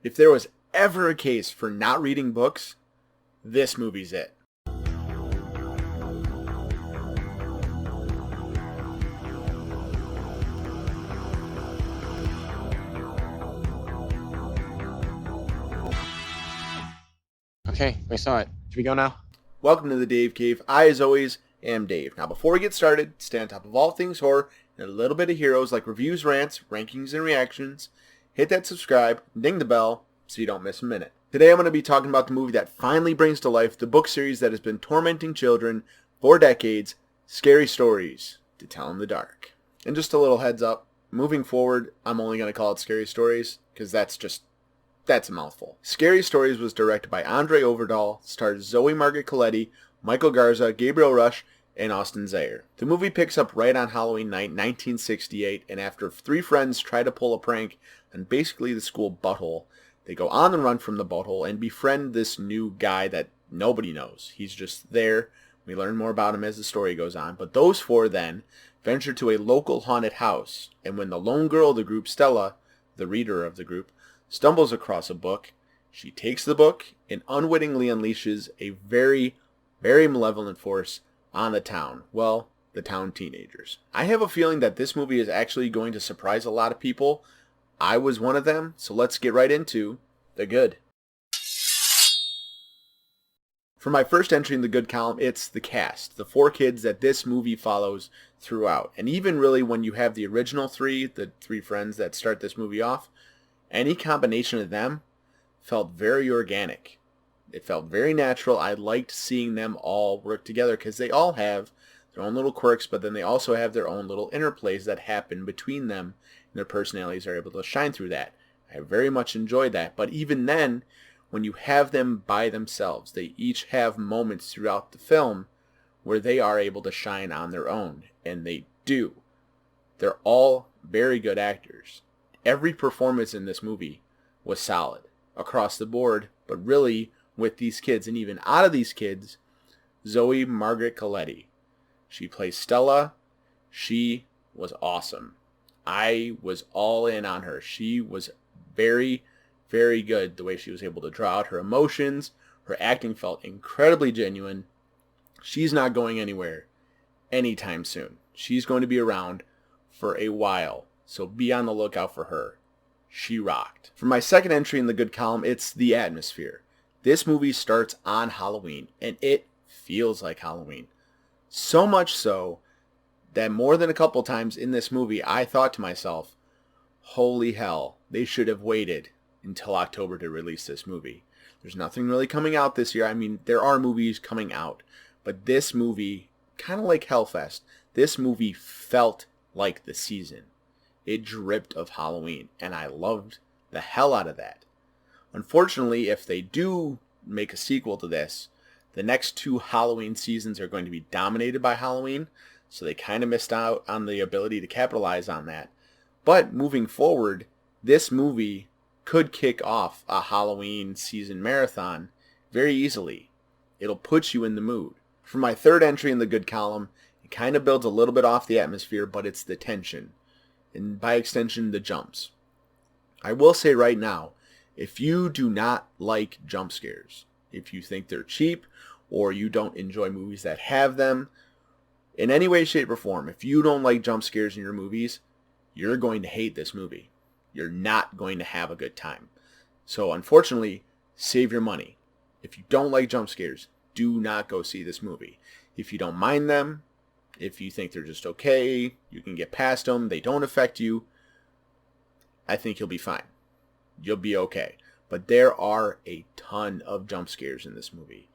If there was ever a case for not reading books, this movie's it. Okay, we saw it. Should we go now? Welcome to the Dave Cave. I, as always, am Dave. Now, before we get started, stay on top of all things horror and a little bit of heroes like reviews, rants, rankings, and reactions. Hit that subscribe, ding the bell, so you don't miss a minute. Today I'm going to be talking about the movie that finally brings to life the book series that has been tormenting children for decades, Scary Stories to Tell in the Dark. And just a little heads up, moving forward, I'm only going to call it Scary Stories, because that's a mouthful. Scary Stories was directed by Andre Overdahl, stars Zoe Margaret Coletti, Michael Garza, Gabriel Rush, and Austin Zayre. The movie picks up right on Halloween night, 1968, and after three friends try to pull a prank on basically the school butthole, they go on the run from the butthole and befriend this new guy that nobody knows. He's just there. We learn more about him as the story goes on. But those four then venture to a local haunted house, and when the lone girl of the group, Stella, the reader of the group, stumbles across a book, she takes the book and unwittingly unleashes a very, very malevolent force on the town. Well, the town teenagers. I have a feeling that this movie is actually going to surprise a lot of people. I was one of them, so let's get right into the good. For my first entry in the good column, it's the cast, the four kids that this movie follows throughout. And even really when you have the original three, the three friends that start this movie off, any combination of them felt very organic. It felt very natural. I liked seeing them all work together because they all have their own little quirks, but then they also have their own little interplays that happen between them, and their personalities are able to shine through that. I very much enjoyed that. But even then, when you have them by themselves, they each have moments throughout the film where they are able to shine on their own, and they do. They're all very good actors. Every performance in this movie was solid across the board, but really with these kids, and even out of these kids, Zoe Margaret Coletti. She plays Stella. She was awesome. I was all in on her. She was very, very good the way she was able to draw out her emotions. Her acting felt incredibly genuine. She's not going anywhere anytime soon. She's going to be around for a while, so be on the lookout for her. She rocked. For my second entry in the good column, it's the atmosphere. This movie starts on Halloween, and it feels like Halloween. So much so that more than a couple times in this movie, I thought to myself, holy hell, they should have waited until October to release this movie. There's nothing really coming out this year. I mean, there are movies coming out, but this movie, kind of like Hellfest, this movie felt like the season. It dripped of Halloween, and I loved the hell out of that. Unfortunately, if they do make a sequel to this, the next two Halloween seasons are going to be dominated by Halloween, so they kind of missed out on the ability to capitalize on that. But moving forward, this movie could kick off a Halloween season marathon very easily. It'll put you in the mood. For my third entry in the good column, it kind of builds a little bit off the atmosphere, but it's the tension, and by extension, the jumps. I will say right now, if you do not like jump scares, if you think they're cheap, or you don't enjoy movies that have them, in any way, shape, or form, if you don't like jump scares in your movies, you're going to hate this movie. You're not going to have a good time. So unfortunately, save your money. If you don't like jump scares, do not go see this movie. If you don't mind them, if you think they're just okay, you can get past them, they don't affect you, I think you'll be fine. You'll be okay. But there are a ton of jump scares in this movie.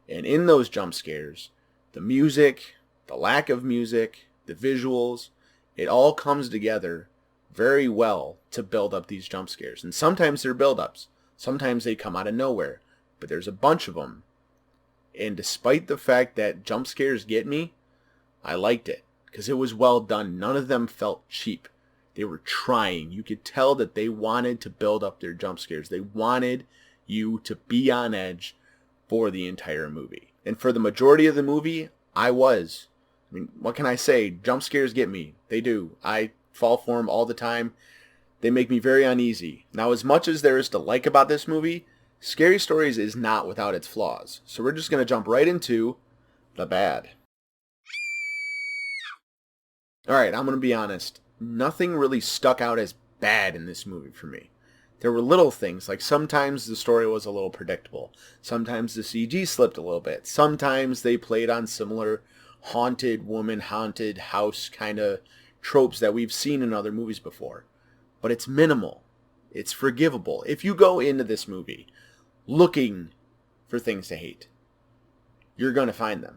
And in those jump scares, the music, the lack of music, the visuals, it all comes together very well to build up these jump scares. And sometimes they're build-ups. Sometimes they come out of nowhere. But there's a bunch of them. And despite the fact that jump scares get me, I liked it. Because it was well done. None of them felt cheap. They were trying. You could tell that they wanted to build up their jump scares. They wanted you to be on edge for the entire movie. And for the majority of the movie, I was. I mean, what can I say? Jump scares get me. They do. I fall for them all the time. They make me very uneasy. Now, as much as there is to like about this movie, Scary Stories is not without its flaws. So we're just going to jump right into the bad. Alright, I'm going to be honest. Nothing really stuck out as bad in this movie for me. There were little things, like sometimes the story was a little predictable. Sometimes the CG slipped a little bit. Sometimes they played on similar haunted woman, haunted house kind of tropes that we've seen in other movies before. But it's minimal. It's forgivable. If you go into this movie looking for things to hate, you're going to find them.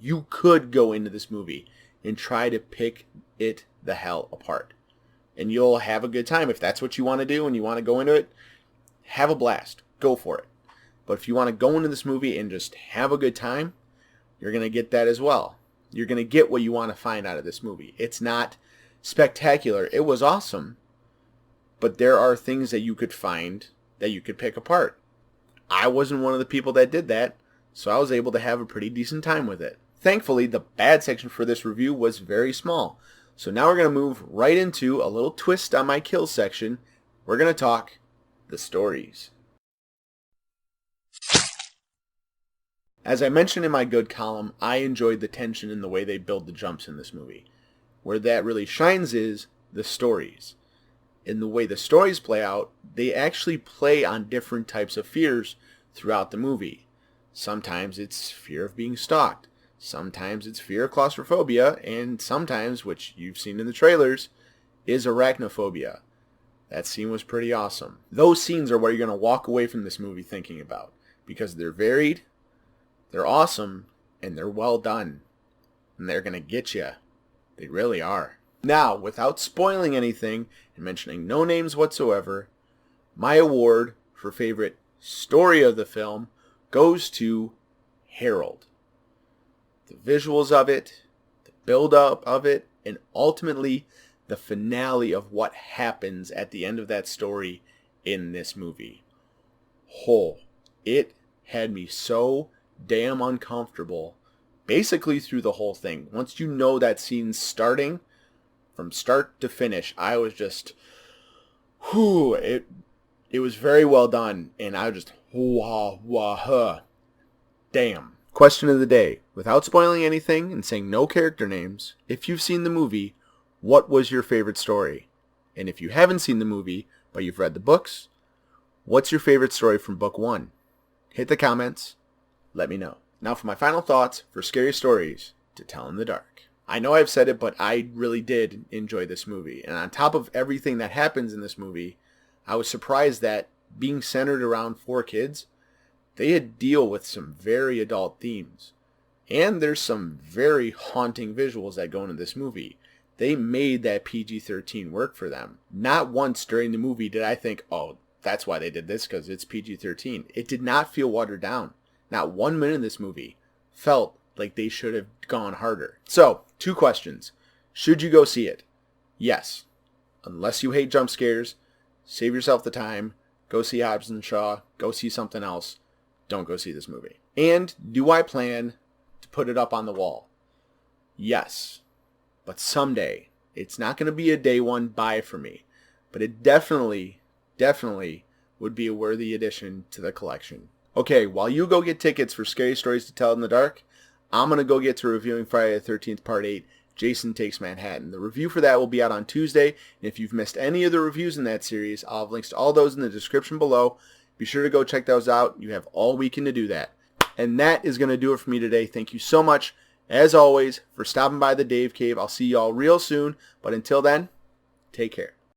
You could go into this movie and try to pick it the hell apart. And you'll have a good time. If that's what you want to do and you want to go into it, have a blast. Go for it. But if you want to go into this movie and just have a good time, you're going to get that as well. You're going to get what you want to find out of this movie. It's not spectacular. It was awesome. But there are things that you could find that you could pick apart. I wasn't one of the people that did that, so I was able to have a pretty decent time with it. Thankfully, the bad section for this review was very small. So now we're going to move right into a little twist on my kills section. We're going to talk the stories. As I mentioned in my good column, I enjoyed the tension and the way they build the jumps in this movie. Where that really shines is the stories. In the way the stories play out, they actually play on different types of fears throughout the movie. Sometimes it's fear of being stalked. Sometimes it's fear of claustrophobia, and sometimes, which you've seen in the trailers, is arachnophobia. That scene was pretty awesome. Those scenes are what you're going to walk away from this movie thinking about, because they're varied, they're awesome, and they're well done. And they're going to get you. They really are. Now, without spoiling anything and mentioning no names whatsoever, my award for favorite story of the film goes to Harold. The visuals of it, the build-up of it, and ultimately the finale of what happens at the end of that story in this movie. It had me so damn uncomfortable basically through the whole thing. Once you know that scene's starting, from start to finish, I was just, it was very well done, and I was just, damn. Question of the day. Without spoiling anything and saying no character names, if you've seen the movie, what was your favorite story? And if you haven't seen the movie, but you've read the books, what's your favorite story from book 1? Hit the comments. Let me know. Now for my final thoughts for Scary Stories to Tell in the Dark. I know I've said it, but I really did enjoy this movie. And on top of everything that happens in this movie, I was surprised that being centered around 4 kids, they deal with some very adult themes. And there's some very haunting visuals that go into this movie. They made that PG-13 work for them. Not once during the movie did I think, oh, that's why they did this, because it's PG-13. It did not feel watered down. Not 1 minute in this movie felt like they should have gone harder. So, 2 questions. Should you go see it? Yes. Unless you hate jump scares, save yourself the time, go see Hobbs and Shaw, go see something else. Don't go see this movie. And do I plan to put it up on the wall? Yes. But someday. It's not going to be a day one buy for me. But it definitely would be a worthy addition to the collection. Okay, while you go get tickets for Scary Stories to Tell in the Dark, I'm going to go get to reviewing Friday the 13th Part 8, Jason Takes Manhattan. The review for that will be out on Tuesday. And if you've missed any of the reviews in that series, I'll have links to all those in the description below. Be sure to go check those out. You have all weekend to do that. And that is going to do it for me today. Thank you so much, as always, for stopping by the Dave Cave. I'll see you all real soon. But until then, take care.